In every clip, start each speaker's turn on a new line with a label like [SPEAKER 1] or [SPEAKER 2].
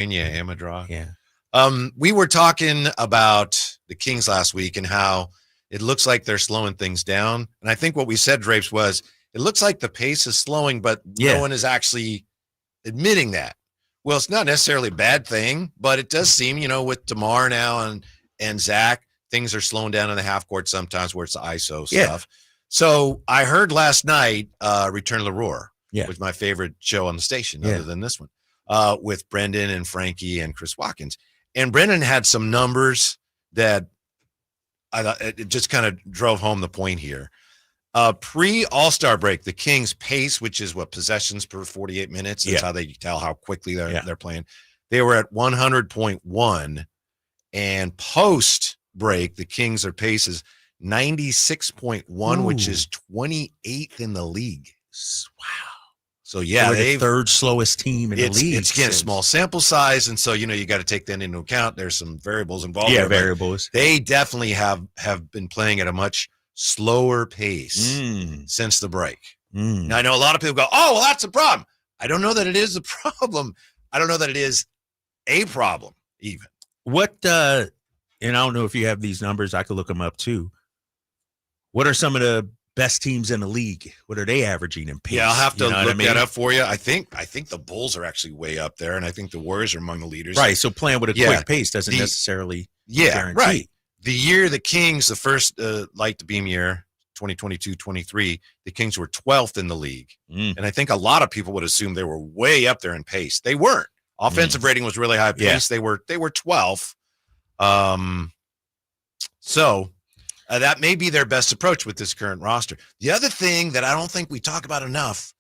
[SPEAKER 1] Am a draw.
[SPEAKER 2] Yeah.
[SPEAKER 1] We were talking about the Kings last week and how it looks like they're slowing things down. And I think what we said, Drapes, was it looks like the pace is slowing, but no one is actually admitting that. Well, it's not necessarily a bad thing, but it does seem, with DeMar now and Zach, things are slowing down in the half court sometimes where it's the ISO stuff. So I heard last night, Return of the Roar, was my favorite show on the station other than this one, with Brendan and Frankie and Chris Watkins. And Brendan had some numbers that I thought it just kind of drove home the point here. Pre-All-Star break, the Kings pace, which is what possessions per 48 minutes, that's how they tell how quickly they're playing. They were at 100.1, and post-break, the Kings are paces 96.1, which is 28th in the league. Wow. So
[SPEAKER 2] they're the third slowest team in the league.
[SPEAKER 1] It's again a small sample size, and so you got to take that into account. There's some variables involved.
[SPEAKER 2] Yeah, variables.
[SPEAKER 1] They definitely have been playing at a much slower pace since the break. Now I know a lot of people go, "Oh, well, that's a problem." I don't know that it is a problem. I don't know that it is a problem even.
[SPEAKER 2] What? And I don't know if you have these numbers. I could look them up too. What are some of the best teams in the league? What are they averaging in pace?
[SPEAKER 1] Yeah, I'll have to look that up for you. I think the Bulls are actually way up there, and I think the Warriors are among the leaders.
[SPEAKER 2] Right, so playing with a quick pace doesn't necessarily guarantee.
[SPEAKER 1] Right. The year the Kings, the first light to beam year, 2022-23, the Kings were 12th in the league. And I think a lot of people would assume they were way up there in pace. They weren't. Offensive rating was really high pace. They were 12th. So that may be their best approach with this current roster. The other thing that I don't think we talk about enough,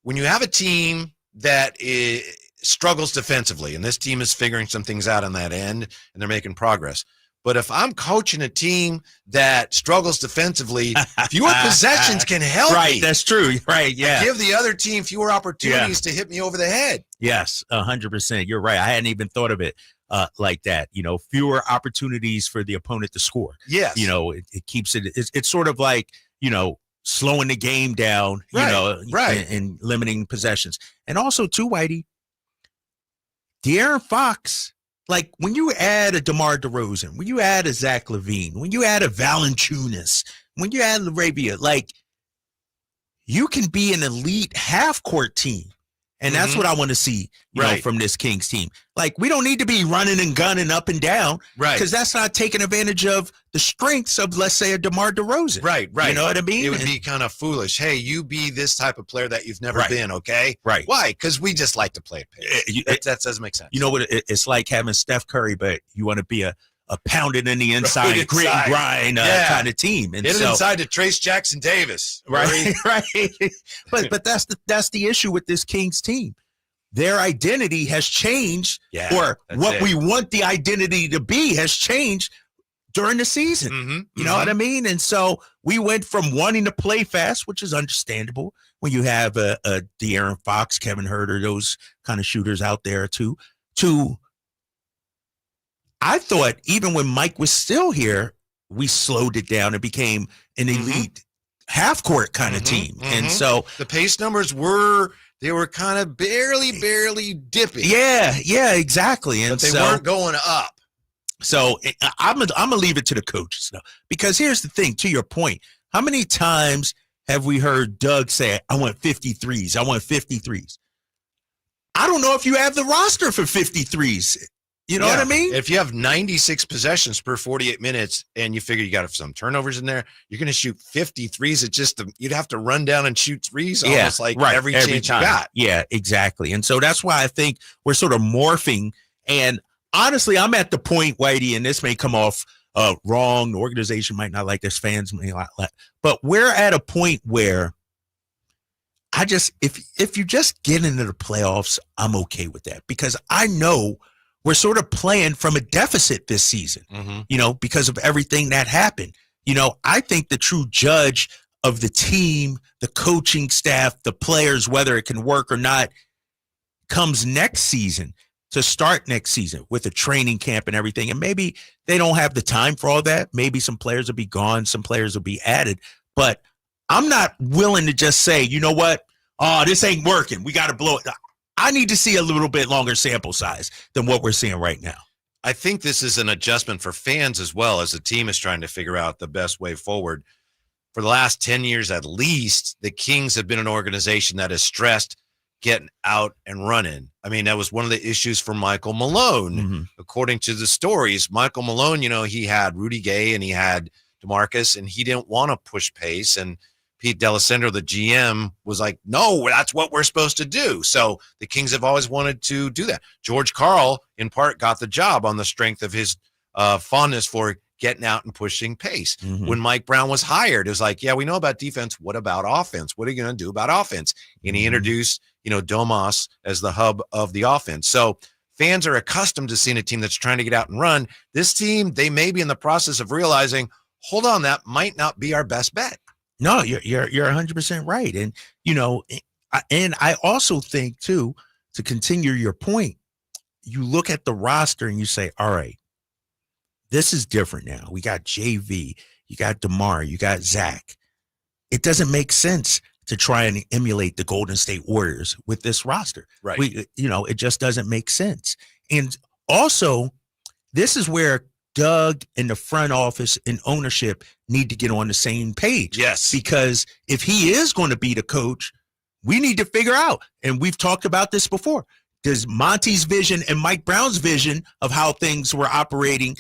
[SPEAKER 1] when you have a team that struggles defensively, and this team is figuring some things out on that end, and they're making progress. But if I'm coaching a team that struggles defensively, fewer possessions can help me.
[SPEAKER 2] Right, that's true. Right, yeah.
[SPEAKER 1] Give the other team fewer opportunities to hit me over the head.
[SPEAKER 2] Yes, 100%. You're right. I hadn't even thought of it like that. Fewer opportunities for the opponent to score.
[SPEAKER 1] Yes.
[SPEAKER 2] It keeps it. It's sort of like, slowing the game down, and limiting possessions. And also, too, Whitey, De'Aaron Fox, like when you add a DeMar DeRozan, when you add a Zach LaVine, when you add a Valanciunas, when you add LaRavia, like you can be an elite half-court team. And that's what I want to see, from this Kings team. Like, we don't need to be running and gunning up and down.
[SPEAKER 1] Right.
[SPEAKER 2] Because that's not taking advantage of the strengths of, let's say, a DeMar DeRozan.
[SPEAKER 1] Right.
[SPEAKER 2] You know what I mean?
[SPEAKER 1] It would be kind of foolish. Hey, you be this type of player that you've never been, okay?
[SPEAKER 2] Right.
[SPEAKER 1] Why? Because we just like to play at pace. That doesn't make sense.
[SPEAKER 2] You know what? It's like having Steph Curry, but you want to be a pounded in the inside, grit and grind kind of team. And
[SPEAKER 1] hit it inside to Trace Jackson Davis.
[SPEAKER 2] Right. But that's the issue with this Kings team. Their identity has changed, or what we want the identity to be has changed during the season. You know what I mean? And so we went from wanting to play fast, which is understandable when you have a De'Aaron Fox, Kevin Huerter, those kind of shooters out there to I thought even when Mike was still here, we slowed it down and became an elite half-court kind of team. And so
[SPEAKER 1] the pace numbers were kind of barely dipping.
[SPEAKER 2] Yeah, exactly. And
[SPEAKER 1] but they weren't going up.
[SPEAKER 2] So I'm gonna leave it to the coaches now, because here's the thing. To your point, how many times have we heard Doug say, "I want 53s. I want 53s." I don't know if you have the roster for 53s. You know what I mean?
[SPEAKER 1] If you have 96 possessions per 48 minutes and you figure you got some turnovers in there, you're going to shoot 53s. It's just you'd have to run down and shoot threes almost every chance you got.
[SPEAKER 2] Yeah, exactly. And so that's why I think we're sort of morphing. And honestly, I'm at the point, Whitey, and this may come off wrong. The organization might not like this, fans may not like, but we're at a point where if you just get into the playoffs, I'm okay with that, because I know we're sort of playing from a deficit this season, because of everything that happened. I think the true judge of the team, the coaching staff, the players, whether it can work or not, comes next season, to start next season with a training camp and everything. And maybe they don't have the time for all that. Maybe some players will be gone, some players will be added. But I'm not willing to just say, you know what? Oh, this ain't working. We got to blow it. I need to see a little bit longer sample size than what we're seeing right now.
[SPEAKER 1] I think this is an adjustment for fans as well, as the team is trying to figure out the best way forward. For the last 10 years at least, the Kings have been an organization that has stressed getting out and running. I mean, that was one of the issues for Michael Malone. According to the stories, Michael Malone, he had Rudy Gay and he had DeMarcus, and he didn't want to push pace. And Pete D'Alessandro, the GM, was like, no, that's what we're supposed to do. So the Kings have always wanted to do that. George Karl, in part, got the job on the strength of his fondness for getting out and pushing pace. When Mike Brown was hired, it was like, yeah, we know about defense. What about offense? What are you going to do about offense? And he introduced, Domas as the hub of the offense. So fans are accustomed to seeing a team that's trying to get out and run. This team, they may be in the process of realizing, hold on, that might not be our best bet.
[SPEAKER 2] No, you're 100% right. And, and I also think too, to continue your point, you look at the roster and you say, all right, this is different now. We got JV, you got DeMar, you got Zach. It doesn't make sense to try and emulate the Golden State Warriors with this roster.
[SPEAKER 1] Right.
[SPEAKER 2] It just doesn't make sense. And also, this is where Doug and the front office and ownership need to get on the same page.
[SPEAKER 1] Yes.
[SPEAKER 2] Because if he is going to be the coach, we need to figure out, and we've talked about this before, does Monty's vision and Mike Brown's vision of how things were operating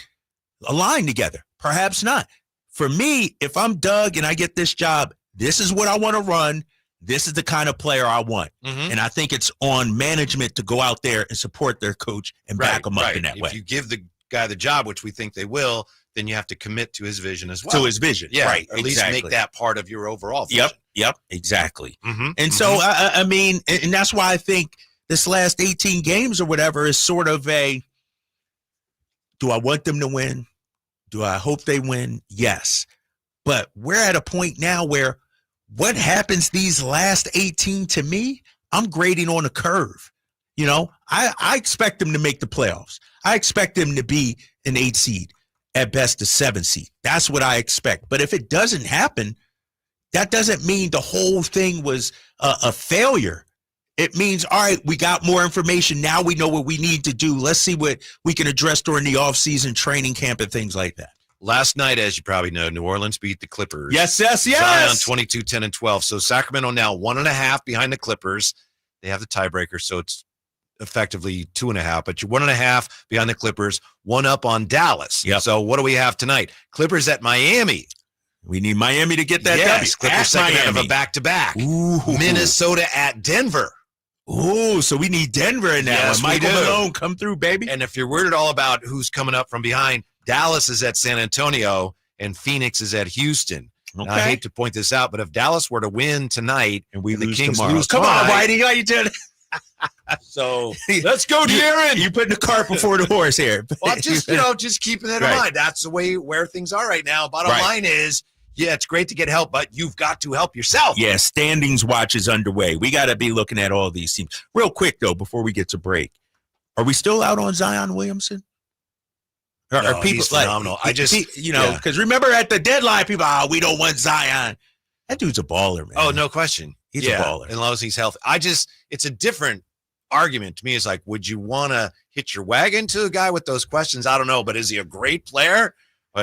[SPEAKER 2] align together? Perhaps not. For me, if I'm Doug and I get this job, this is what I want to run. This is the kind of player I want. And I think it's on management to go out there and support their coach and back them up in that way.
[SPEAKER 1] If you give the guy the job, which we think they will, then you have to commit to his vision as well.
[SPEAKER 2] To his vision,
[SPEAKER 1] yeah,
[SPEAKER 2] right.
[SPEAKER 1] At least make that part of your overall vision.
[SPEAKER 2] Yep, exactly. And so, I mean, and that's why I think this last 18 games or whatever is sort of a, do I want them to win? Do I hope they win? Yes. But we're at a point now where what happens these last 18 to me, I'm grading on a curve. I expect them to make the playoffs. I expect them to be an 8 seed, at best a 7 seed. That's what I expect. But if it doesn't happen, that doesn't mean the whole thing was a failure. It means, all right, we got more information. Now we know what we need to do. Let's see what we can address during the offseason training camp and things like that.
[SPEAKER 1] Last night, as you probably know, New Orleans beat the Clippers.
[SPEAKER 2] Yes.
[SPEAKER 1] Zion 22, 10, and 12. So Sacramento now 1.5 behind the Clippers. They have the tiebreaker, so it's effectively 2.5, but you're 1.5 behind the Clippers, 1 up on Dallas.
[SPEAKER 2] Yep.
[SPEAKER 1] So what do we have tonight? Clippers at Miami.
[SPEAKER 2] We need Miami to get that
[SPEAKER 1] yes,
[SPEAKER 2] W.
[SPEAKER 1] Clippers second out of a back-to-back.
[SPEAKER 2] Ooh.
[SPEAKER 1] Minnesota at Denver.
[SPEAKER 2] Ooh, so we need Denver in that one. Michael Malone, come through, baby.
[SPEAKER 1] And if you're worried at all about who's coming up from behind, Dallas is at San Antonio and Phoenix is at Houston. Okay. Now, I hate to point this out, but if Dallas were to win tonight
[SPEAKER 2] and we
[SPEAKER 1] the Kings
[SPEAKER 2] tomorrow.
[SPEAKER 1] lose
[SPEAKER 2] Come
[SPEAKER 1] tonight,
[SPEAKER 2] on, Whitey, how you doing?
[SPEAKER 1] So let's go, De'Aaron.
[SPEAKER 2] You putting the cart before the horse here.
[SPEAKER 1] Well, just keeping that in mind. That's the way where things are right now. Bottom line is, yeah, it's great to get help, but you've got to help yourself.
[SPEAKER 2] Yeah, standings watch is underway. We got to be looking at all these teams. Real quick, though, before we get to break, are we still out on Zion Williamson?
[SPEAKER 1] No, people he's phenomenal.
[SPEAKER 2] Because remember at the deadline, people, we don't want Zion. That dude's a baller, man.
[SPEAKER 1] Oh, no question.
[SPEAKER 2] He's a baller.
[SPEAKER 1] As long as he's healthy. It's a different argument to me. It's like, would you want to hitch your wagon to a guy with those questions? I don't know, but is he a great player?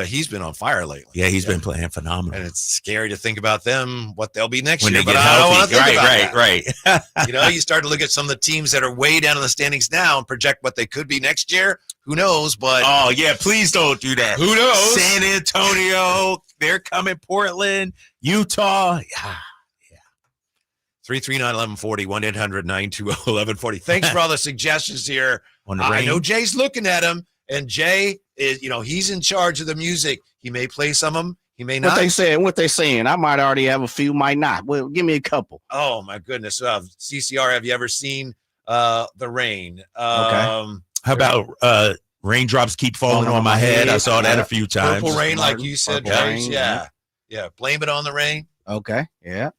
[SPEAKER 1] He's been on fire lately.
[SPEAKER 2] Yeah, he's been playing phenomenal.
[SPEAKER 1] And it's scary to think about them, what they'll be next year.
[SPEAKER 2] They
[SPEAKER 1] but
[SPEAKER 2] get
[SPEAKER 1] I don't want to think
[SPEAKER 2] about that.
[SPEAKER 1] Right. You start to look at some of the teams that are way down in the standings now and project what they could be next year. Who knows? But
[SPEAKER 2] oh, yeah, please don't do that.
[SPEAKER 1] Who knows?
[SPEAKER 2] San Antonio, they're coming. Portland, Utah. Yeah.
[SPEAKER 1] 339-1140, 1-800-920-1140. Thanks for all the suggestions here. I know Jay's looking at them. And Jay is, he's in charge of the music. He may play some of them. He may not.
[SPEAKER 3] What they saying? I might already have a few, might not. Well, give me a couple.
[SPEAKER 1] Oh, my goodness. CCR, have you ever seen The Rain?
[SPEAKER 2] Okay. How about Raindrops Keep Falling on My Head? I saw that a few times.
[SPEAKER 1] Purple Rain, like you said, James. Yeah. Blame It on the Rain.
[SPEAKER 3] Okay. Yeah.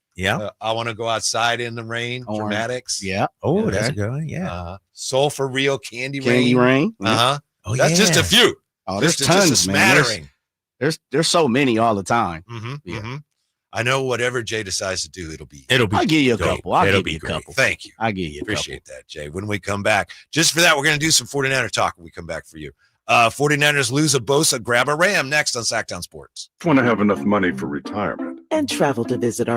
[SPEAKER 1] I Want to Go Outside in the Rain. Dramatics.
[SPEAKER 3] Yeah.
[SPEAKER 2] Oh, that's a good one. Yeah.
[SPEAKER 1] Soul for Real, Candy
[SPEAKER 3] Rain.
[SPEAKER 1] Uh-huh.
[SPEAKER 2] Oh,
[SPEAKER 1] that's just a few.
[SPEAKER 3] Oh, there's tons,
[SPEAKER 1] just a smattering.
[SPEAKER 3] Man. There's so many all the time.
[SPEAKER 1] Mm-hmm. I know whatever Jay decides to do, it'll be.
[SPEAKER 3] I'll give you a couple. I'll give you a couple.
[SPEAKER 1] Thank you.
[SPEAKER 3] I'll give you a
[SPEAKER 1] Appreciate that, Jay. When we come back, just for that, we're going to do some 49er talk when we come back for you. 49ers lose a Bosa, grab a Ram next on Sactown Sports.
[SPEAKER 4] Want to have enough money for retirement
[SPEAKER 5] and travel to visit our